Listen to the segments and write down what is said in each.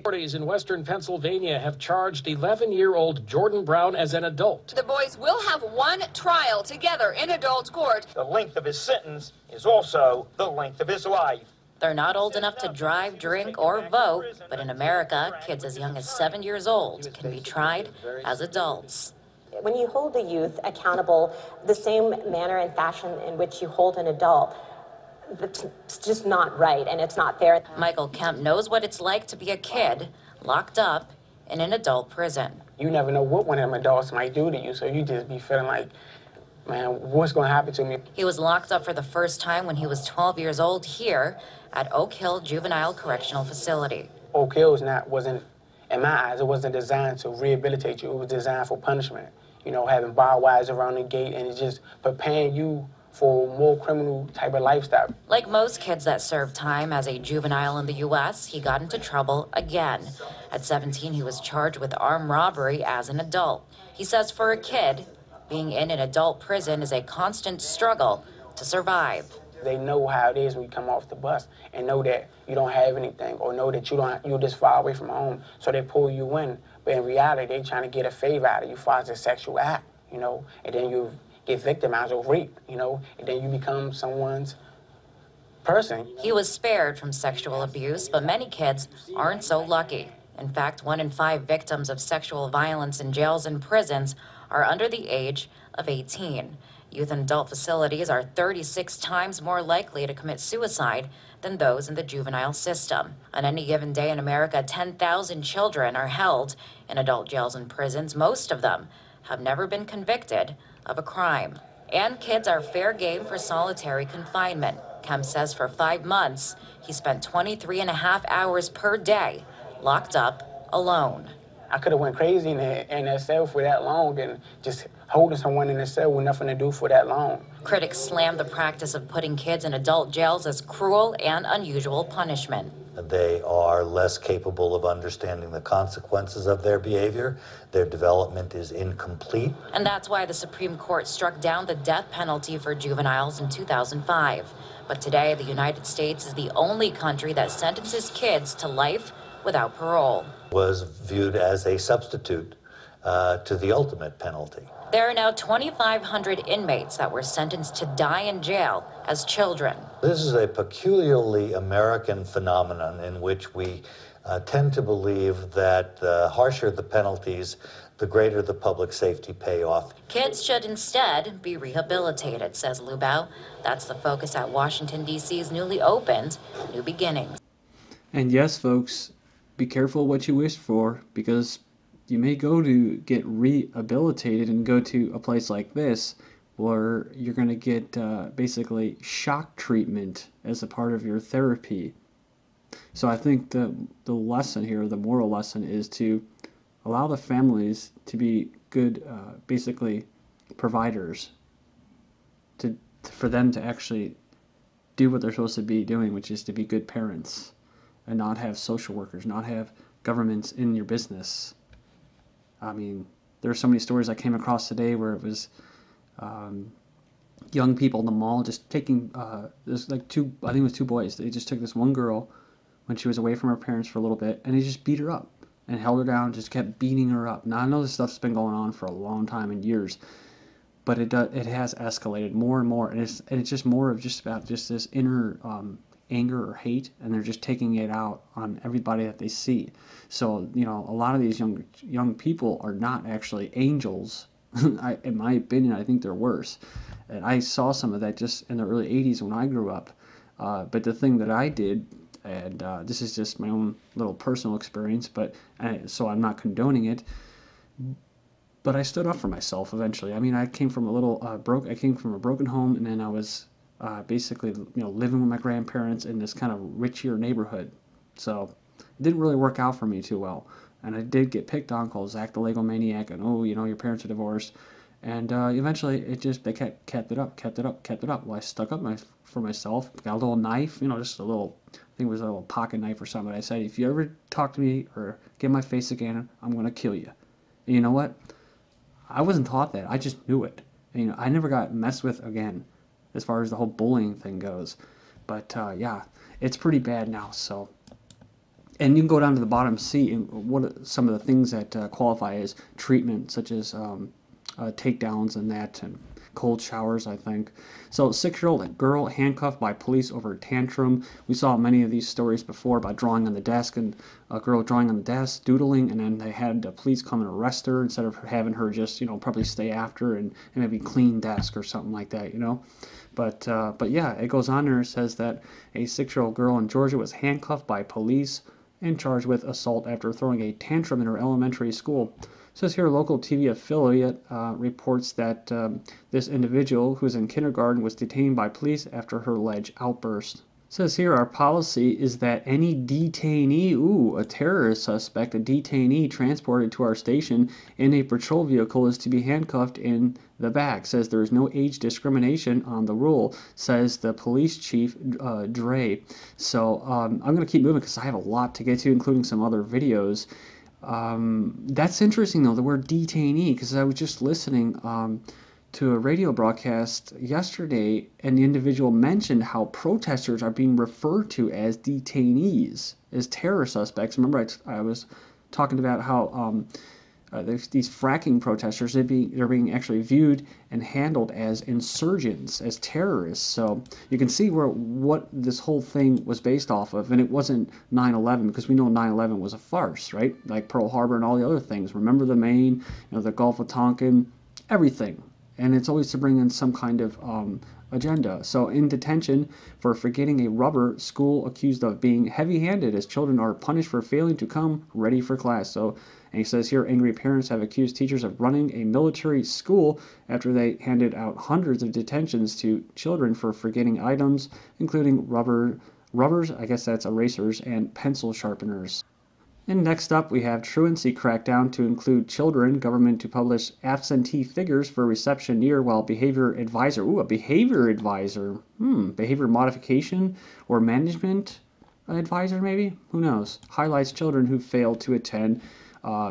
Authorities in western Pennsylvania have charged 11-year-old Jordan Brown as an adult. The boys will have one trial together in adult court. The length of his sentence is also the length of his life. They're not old enough to drive, drink, or vote, but in America, kids as young as 7 years old can be tried as adults. When you hold a youth accountable the same manner and fashion in which you hold an adult, it's just not right, and it's not fair. Michael Kemp knows what it's like to be a kid locked up in an adult prison. You never know what one of them adults might do to you, so you just be feeling like, man, what's going to happen to me? He was locked up for the first time when he was 12 years old here at Oak Hill Juvenile Correctional Facility. Oak Hill wasn't, in my eyes, it wasn't designed to rehabilitate you. It was designed for punishment. You know, having barbed wires around the gate, and it's just preparing you for a more criminal type of lifestyle. Like most kids that serve time as a juvenile in the U.S., he got into trouble again. At 17, he was charged with armed robbery as an adult. He says for a kid, being in an adult prison is a constant struggle to survive. They know how it is when you come off the bus and know that you don't have anything, or know that you're just far away from home, so they pull you in. But in reality, they're trying to get a favor out of you for a sexual act, you know, and then you get victimized or raped, you know, and then you become someone's person. He was spared from sexual abuse, but many kids aren't so lucky. In fact, 1 in 5 victims of sexual violence in jails and prisons are under the age of 18. Youth and adult facilities are 36 times more likely to commit suicide than those in the juvenile system. On any given day in America, 10,000 children are held in adult jails and prisons. Most of them have never been convicted of a crime. And kids are fair game for solitary confinement. Kemp says for 5 months, he spent 23.5 hours per day locked up alone. I could have went crazy in that cell for that long, and just holding someone in the cell with nothing to do for that long. Critics slam the practice of putting kids in adult jails as cruel and unusual punishment. They are less capable of understanding the consequences of their behavior. Their development is incomplete. And that's why the Supreme Court struck down the death penalty for juveniles in 2005. But today, the United States is the only country that sentences kids to life without parole. Was viewed as a substitute to the ultimate penalty. There are now 2,500 inmates that were sentenced to die in jail as children. This is a peculiarly American phenomenon in which we tend to believe that the harsher the penalties, the greater the public safety payoff. Kids should instead be rehabilitated, says Lubau. That's the focus at Washington, D.C.'s newly opened New Beginnings. And yes, folks, be careful what you wish for, because you may go to get rehabilitated and go to a place like this where you're going to get basically shock treatment as a part of your therapy. So I think the lesson here, the moral lesson, is to allow the families to be good, basically providers, for them to actually do what they're supposed to be doing, which is to be good parents and not have social workers, not have governments in your business. I mean, there are so many stories I came across today where it was young people in the mall just taking, there's like I think it was 2 boys. They just took this one girl when she was away from her parents for a little bit, and they just beat her up and held her down, just kept beating her up. Now, I know this stuff's been going on for a long time and years, but it has escalated more and more, and it's just more of just about just this inner anger or hate, and they're just taking it out on everybody that they see. So, you know, a lot of these young people are not actually angels. In my opinion, I think they're worse. And I saw some of that just in the early 80s when I grew up. But the thing that I did, and this is just my own little personal experience, so I'm not condoning it, but I stood up for myself eventually. I mean, I came from I came from a broken home, and then I was basically, you know, living with my grandparents in this kind of richier neighborhood. So it didn't really work out for me too well. And I did get picked on, called Zach the Lego Maniac, and oh, you know, your parents are divorced. And eventually they kept it up. Well, I stuck up for myself, got a little knife, you know, just a little, I think it was a little pocket knife or something. I said, if you ever talk to me or get in my face again, I'm going to kill you. And you know what? I wasn't taught that. I just knew it. And, you know, I never got messed with again, as far as the whole bullying thing goes. But yeah, it's pretty bad now. So And you can go down to the bottom, see what are some of the things that qualify as treatment, such as takedowns and that, and cold showers, I think. So 6-year-old girl handcuffed by police over tantrum. We saw many of these stories before about drawing on the desk, and a girl drawing on the desk, doodling, and then they had the police come and arrest her instead of having her just, probably stay after and maybe clean desk or something like that, But yeah, it goes on there. It says that a 6-year-old girl in Georgia was handcuffed by police and charged with assault after throwing a tantrum in her elementary school. It says here a local TV affiliate reports that this individual, who was in kindergarten, was detained by police after her alleged outburst. It says here our policy is that any detainee, a terrorist suspect, a detainee transported to our station in a patrol vehicle is to be handcuffed in the back. Says there is no age discrimination on the rule, says the police chief, Dre. So I'm going to keep moving because I have a lot to get to, including some other videos. That's interesting, though, the word detainee, because I was just listening to a radio broadcast yesterday, and the individual mentioned how protesters are being referred to as detainees, as terror suspects. Remember, I was talking about how these fracking protesters, they're being actually viewed and handled as insurgents, as terrorists. So you can see what this whole thing was based off of, and it wasn't 9/11, because we know 9/11 was a farce, right? Like Pearl Harbor and all the other things. Remember the Maine, the Gulf of Tonkin, everything. And it's always to bring in some kind of agenda. So in detention for forgetting a rubber, school accused of being heavy-handed as children are punished for failing to come ready for class. So, and he says here, angry parents have accused teachers of running a military school after they handed out hundreds of detentions to children for forgetting items, including rubbers, I guess that's erasers, and pencil sharpeners. And next up, we have Truancy crackdown to include children, government to publish absentee figures for reception year, while behavior advisor, a behavior advisor, behavior modification or management advisor maybe, who knows, highlights children who failed to attend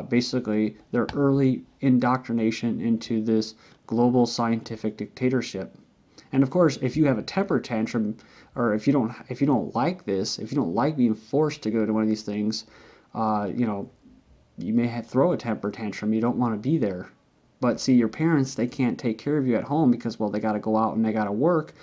basically their early indoctrination into this global scientific dictatorship. And of course, if you have a temper tantrum, or if you don't like this, if you don't like being forced to go to one of these things, you may throw a temper tantrum. You don't want to be there. But see, your parents, they can't take care of you at home because, well, they got to go out and they got to work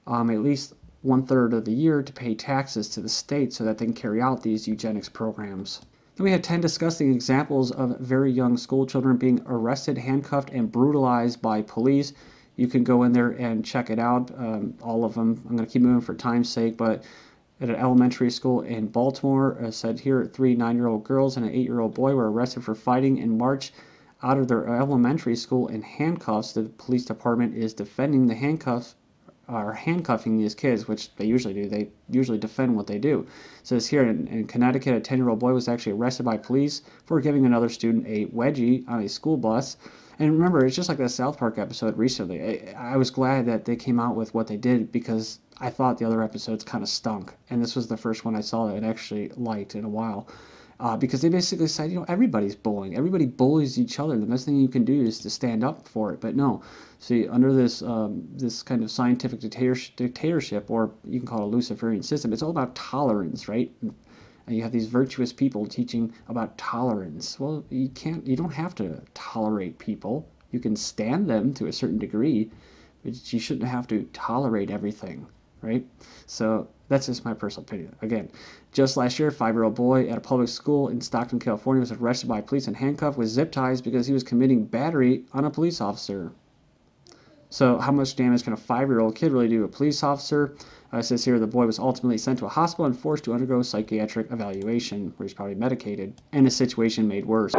at least 1/3 of the year to pay taxes to the state so that they can carry out these eugenics programs. Then we have 10 disgusting examples of very young school children being arrested, handcuffed, and brutalized by police. You can go in there and check it out, all of them. I'm going to keep moving for time's sake, but at an elementary school in Baltimore, said here 3 9-year-old girls and an 8-year-old boy were arrested for fighting in March out of their elementary school in handcuffs. The police department is defending the handcuffing these kids, which they usually do. They usually defend what they do. It says here in Connecticut, a 10-year-old boy was actually arrested by police for giving another student a wedgie on a school bus. And remember, it's just like that South Park episode recently. I was glad that they came out with what they did, because I thought the other episodes kind of stunk. And this was the first one I saw that I actually liked in a while. Because they basically said, everybody's bullying. Everybody bullies each other. The best thing you can do is to stand up for it. But no. See, under this this kind of scientific dictatorship, or you can call it a Luciferian system, it's all about tolerance, right? And you have these virtuous people teaching about tolerance. Well, you don't have to tolerate people. You can stand them to a certain degree, but you shouldn't have to tolerate everything, right? So that's just my personal opinion. Again, just last year, a 5-year-old boy at a public school in Stockton, California was arrested by police and handcuffed with zip ties because he was committing battery on a police officer. So how much damage can a 5-year-old kid really do to a police officer? It says here the boy was ultimately sent to a hospital and forced to undergo psychiatric evaluation, where he's probably medicated, and his situation made worse.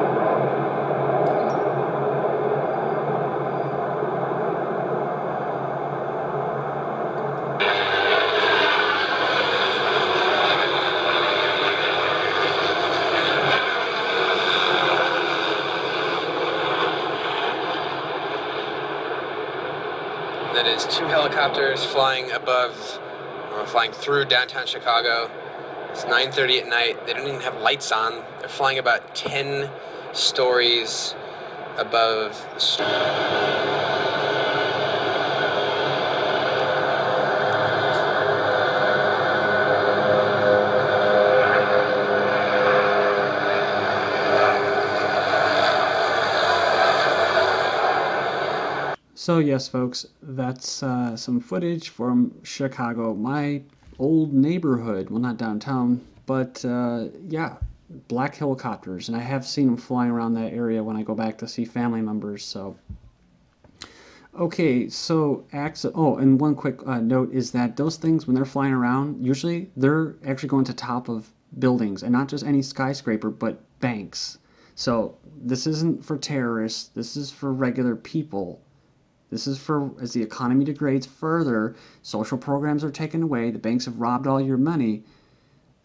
That is 2 helicopters flying flying through downtown Chicago. It's 9:30 at night. They don't even have lights on. They're flying about 10 stories above the street. So yes, folks, that's some footage from Chicago, my old neighborhood. Well, not downtown, but yeah, black helicopters. And I have seen them flying around that area when I go back to see family members, so. Okay, so oh, and one quick note is that those things, when they're flying around, usually they're actually going to top of buildings, and not just any skyscraper, but banks. So this isn't for terrorists, this is for regular people. This is for, as the economy degrades further, social programs are taken away, the banks have robbed all your money,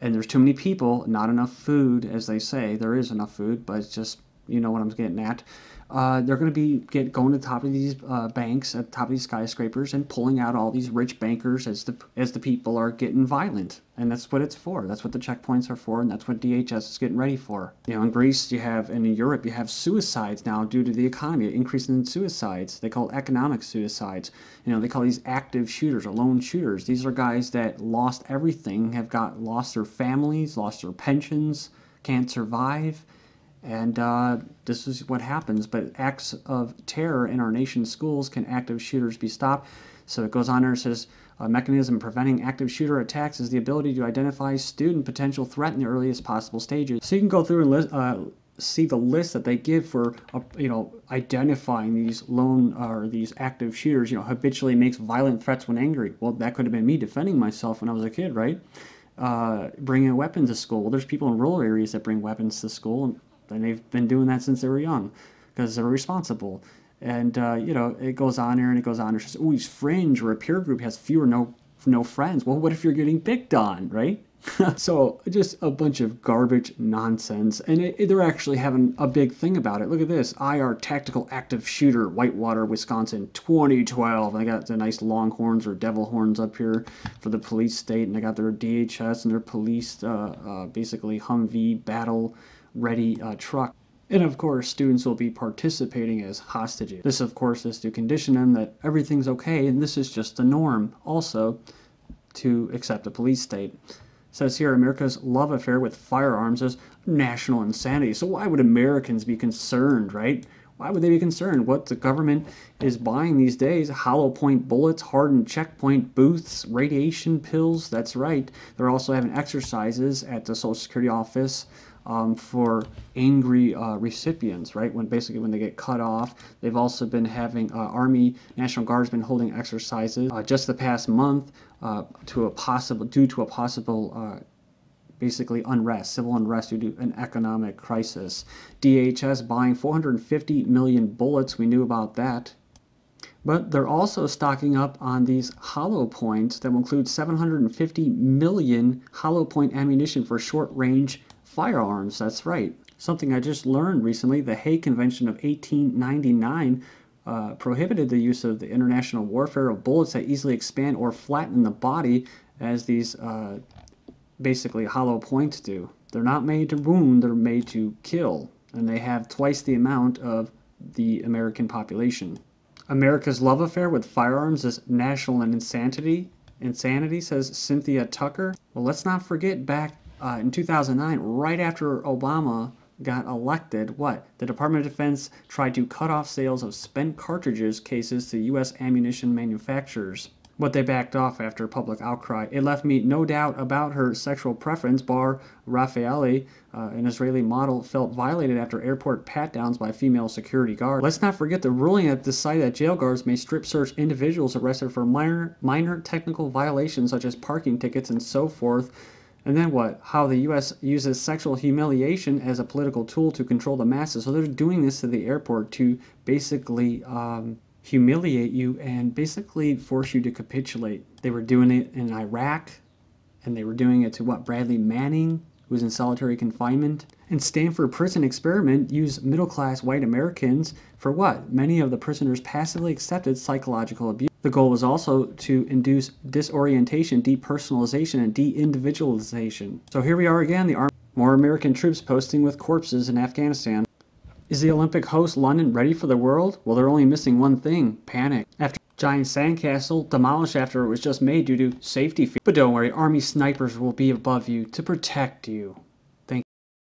and there's too many people, not enough food, as they say. There is enough food, but it's just, you know what I'm getting at. They're going to be going to the top of these banks, at the top of these skyscrapers, and pulling out all these rich bankers as the people are getting violent. And that's what it's for. That's what the checkpoints are for, and that's what DHS is getting ready for. You know, in Greece, and in Europe, you have suicides now due to the economy, increase in suicides. They call it economic suicides. You know, they call these active shooters or lone shooters. These are guys that lost everything, lost their families, lost their pensions, can't survive. And this is what happens. But acts of terror in our nation's schools, can active shooters be stopped? So it goes on there, it says, a mechanism preventing active shooter attacks is the ability to identify student potential threat in the earliest possible stages. So you can go through and see the list that they give for, you know, identifying these these active shooters. You know, habitually makes violent threats when angry. Well, that could have been me defending myself when I was a kid, right? Bringing a weapon to school. Well, there's people in rural areas that bring weapons to school, and they've been doing that since they were young because they're responsible. And, you know, it goes on there and it goes on. It says, oh, he's fringe, or a peer group has few or no friends. Well, what if you're getting picked on, right? So just a bunch of garbage nonsense. And they're actually having a big thing about it. Look at this. irTactical active shooter, Whitewater, Wisconsin, 2012. And they got the nice longhorns or devil horns up here for the police state. And they got their DHS and their police, basically Humvee battle ready truck. And of course, students will be participating as hostages. This, of course, is to condition them that everything's okay, and this is just the norm. Also, to accept a police state. It says here, America's love affair with firearms is national insanity. So why would Americans be concerned, right? Why would they be concerned? What the government is buying these days, hollow point bullets, hardened checkpoint booths, radiation pills, that's right. They're also having exercises at the Social Security office for angry recipients, right? When they get cut off. They've also been having Army, National Guard's been holding exercises just the past month due to a possible basically unrest, civil unrest due to an economic crisis. DHS buying 450 million bullets, we knew about that. But they're also stocking up on these hollow points that will include 750 million hollow point ammunition for short-range firearms. That's right. Something I just learned recently, the Hague Convention of 1899 prohibited the use of the international warfare of bullets that easily expand or flatten the body as these basically hollow points do. They're not made to wound, they're made to kill. And they have twice the amount of the American population. America's love affair with firearms is national insanity, says Cynthia Tucker. Well, let's not forget back in 2009, right after Obama got elected, the Department of Defense tried to cut off sales of spent cartridges cases to U.S. ammunition manufacturers. But they backed off after public outcry. It left me no doubt about her sexual preference. Bar Raffaele, an Israeli model, felt violated after airport pat-downs by female security guards. Let's not forget the ruling that decided that jail guards may strip search individuals arrested for minor technical violations such as parking tickets and so forth. And then what? How the U.S. uses sexual humiliation as a political tool to control the masses. So they're doing this to the airport to basically humiliate you and basically force you to capitulate. They were doing it in Iraq, and they were doing it to Bradley Manning, who was in solitary confinement. And Stanford prison experiment used middle-class white Americans for what? Many of the prisoners passively accepted psychological abuse. The goal was also to induce disorientation, depersonalization, and de-individualization. So here we are again, more American troops posting with corpses in Afghanistan. Is the Olympic host London ready for the world? Well, they're only missing one thing, panic. After giant sandcastle demolished after it was just made due to safety fears. But don't worry, Army snipers will be above you to protect you.